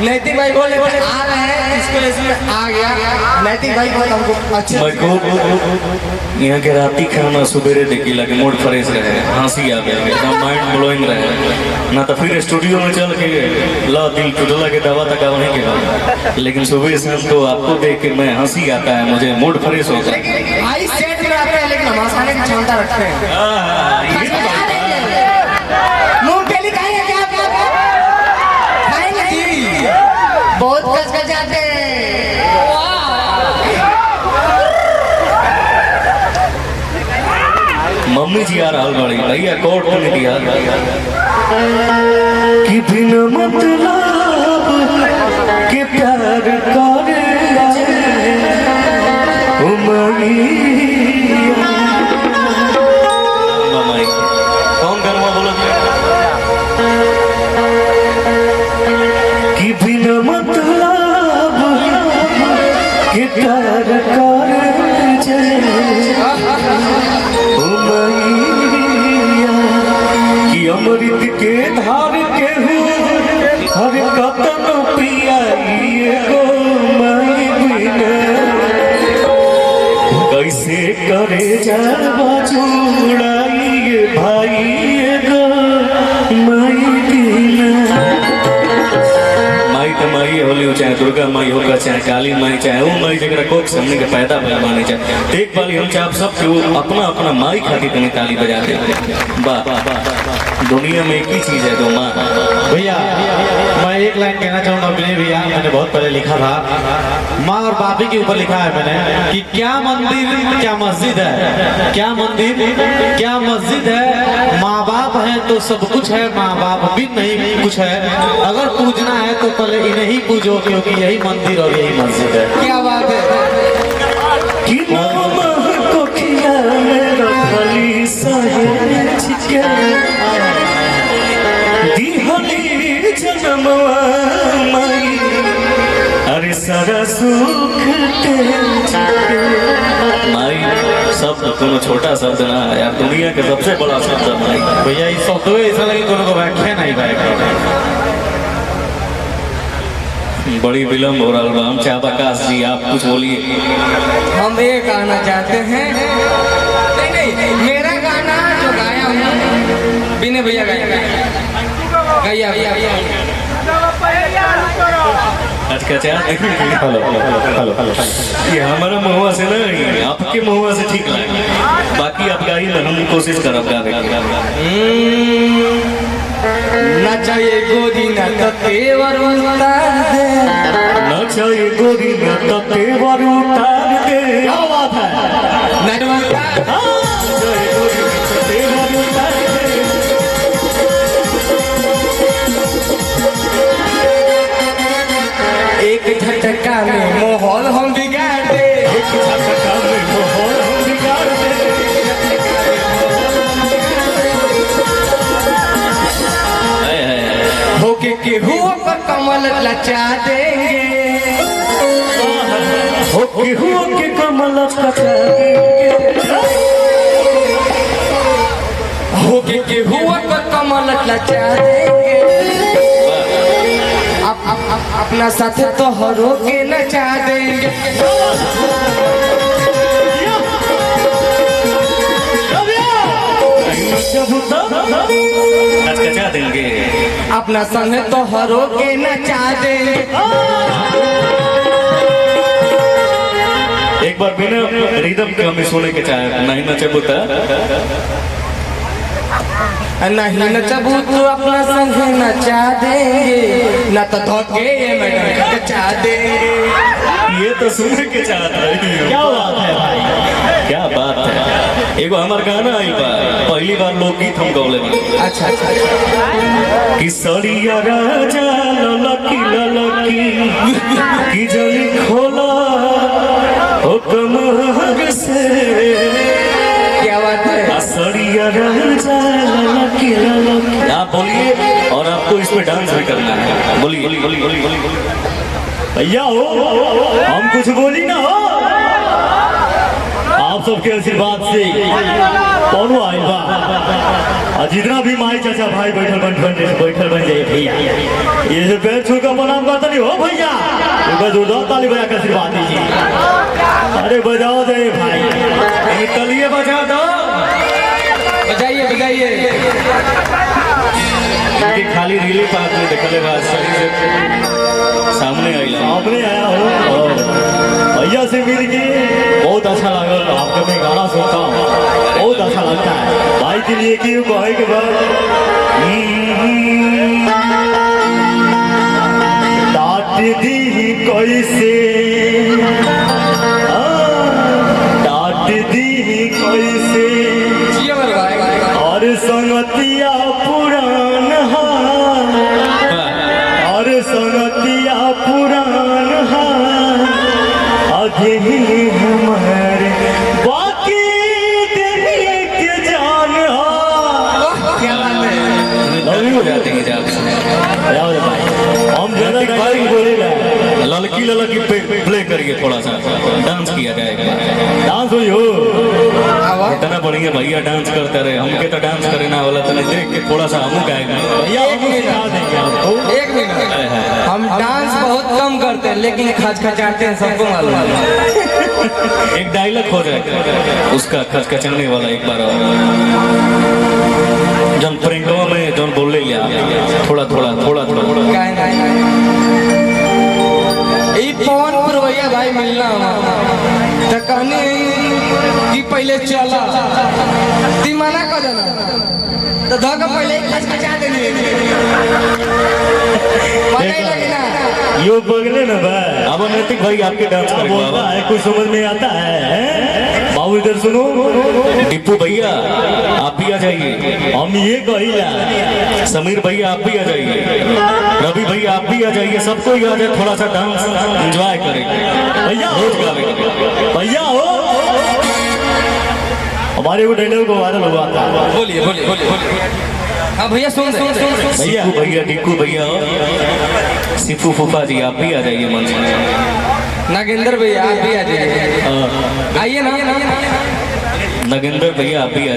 नैतिक भाई बोले बोले आ रहे हैं इसको इसमें आ गया। नैतिक भाई को हमको अच्छे यहाँ के राती खाना सुबेरे देखी लगे मूड फ्रेश रहे, हंसी आ गया, एकदम माइंड ब्लोइंग रहे ना। तो फिर स्टूडियो में चल के ला दिल टूटला के दवा तक वहीं के बाद, लेकिन सुबह से तो आपको देख के मैं हंसी आता है, मुझे मूड फ्रेश होता है। भाई सेट में आते हैं लेकिन हम हंसाने की क्षमता रखते हैं। मूंगफली खाएंगे क्या खाएंगे जी? बहुत कच जाते हैं। मम्मी जी आ रहा बड़ी भैया कोर्ट को नहीं दिया कि बिना मतलब के प्यार करे कौन गरमा बोलो कि बिना मतलब के प्यार करे कि अमृत के धार के हर कतन पियाइए गो मई बिना कैसे करे जावा जुड़ाइए भाई गो मई बिना। माई तो माई होली चाहे दुर्गा माई होगा, चाहे काली माई, चाहे वो माई जगह कोक सामने के पैदा माने चाहे देख पाली हम चाहे सब अपना अपना माई खाती तुम्हें ताली बजाते। वाह दुनिया में एक ही चीज है दो माँ। भैया मैं एक लाइन कहना चाहूँगा विनय भैया, मैंने बहुत पहले लिखा था माँ और बापी के ऊपर लिखा है मैंने कि क्या मंदिर क्या मस्जिद है, क्या मंदिर क्या मस्जिद है, माँ बाप है तो सब कुछ है, माँ बाप भी नहीं कुछ है, अगर पूजना है तो पहले इन्हें ही पूजो क्योंकि यही मंदिर और यही मस्जिद है। क्या बात है कि मामा को खिया मेरा खली सहेज के दिहली जन्मवा माई अरे सारा सुख माई शब्द कोनो छोटा शब्द ना है यार, दुनिया के सबसे बड़ा शब्द माई। भैया इस शब्द ऐसा लगे कोनो को व्याख्या नहीं पाएगा। बड़ी विलम्ब हो रहा हम चाह आकाश जी आप कुछ बोलिए। हम ये गाना चाहते हैं, नहीं मेरा गाना जो गाया हूँ विनय भैया गाया ये हमारा महुआ से नहीं आपके महुआ से ठीक लगे, बाकी आप गाई ना हम कोशिश करब न चाहिए गोरी न तो तेवर उतार दे, न चाहिए गोरी न तो तेवर उतार दे। क्या बात है एक झटका में माहौल हम बिगाड़ दे, एक झटका में माहौल हम बिगाड़ दे। होके केहू पर कमल लचा देंगे, होके हुआ के कमल लचा देंगे, होके केहू पर कमल लचा देंगे, अपना साथ तो हरो के नचा देंगे। नचा देंगे अपना संग तो हरो के नचा देंगे। एक बार बिना रिदम के हमें सुने के चाहे नहीं नचबूता नहीं नचबू तो अपना संग नचा देंगे, न तो धोके ये मैडम नचा देंगे। ये तो सुनने के चाहत रही। क्या बात है भाई, क्या बात है। एगो हमार गाना आई बार पहली बार लोकगीत हम गौले में। अच्छा कि सड़िया राजा ललकी ललकी कि जली खोला ओ कमर से। क्या बात है। सड़िया राजा ललकी ललकी। आप बोलिए और आपको इसमें डांस भी करना है। बोलिए भैया हो हम कुछ बोली ना हो, आप सबके आशीर्वाद से कौन आइल बा और जितना भी माई चाचा भाई बैठल बन जाए भैया ये जो पैर छू का प्रणाम करता नहीं हो भैया एक बार जोरदार ताली बजा कर आशीर्वाद दीजिए। अरे बजाओ दे भाई ये तालियां बजा दो बजाइए बजाइए। क्योंकि खाली रीले पास में देखले बाद सही से सामने आया हो और भैया से मिल के बहुत अच्छा लगा। आपका मैं गाना सुनता हूँ बहुत अच्छा लगता है भाई के लिए कि भाई के बाद डांट दी कैसे डांट दी कैसे जियो मेरे भाई। और संगतिया पुरान और संगतिया पुरान आगे ही हमारे बाकी देखिए के जान क्या बात है। लवी हो जाते हैं जब भाई हम ज्यादा भाई बोलेगा लड़की लड़की प्ले करिए थोड़ा सा डांस किया जाएगा। डांस हुई हो इतना बढ़िया भैया डांस करते रहे हमके तो डांस करे ना वाला तो देख के थोड़ा सा हम गाएगा भैया हम सिखा देंगे आपको। एक मिनट, हम डांस बहुत कम करते हैं लेकिन खचखचाते हैं, सबको मालूम है। एक डायलॉग हो जाएगा उसका खचखचाने वाला एक बार जन प्रिंटों में जन बोले लिया थोड़ा थोड़ा थोड़ा थोड़ा काहे नहीं ई पवन पुरवैया भाई मिलना तो कहने कि पहले चला दिमाना कर देना तो धोखा पहले खचखचा देनी मजा ही लगे ना। यो बगले ना भाई अब नैतिक भाई आपके डांस करेगा है कुछ समझ में आता है। बाबू इधर सुनो टिप्पू भैया आप भी आ जाइए। हम ये कहिला समीर भैया आप भी आ जाइए। रवि भैया आप भी आ जाइए। सबको ही आ जाए थोड़ा सा डांस एंजॉय करेंगे भैया भैया हो हमारे वो डायलॉग को वायरल हुआ था। बोलिए बोलिए बोलिए। हाँ भैया सुन भैया भैया टिक्कू भैया सिफू फूफा जी आप भी आ जाइए मंच में। नागेंद्र भैया आप भी आ जाइए। आइए ना नगेंद्र भैया आप भी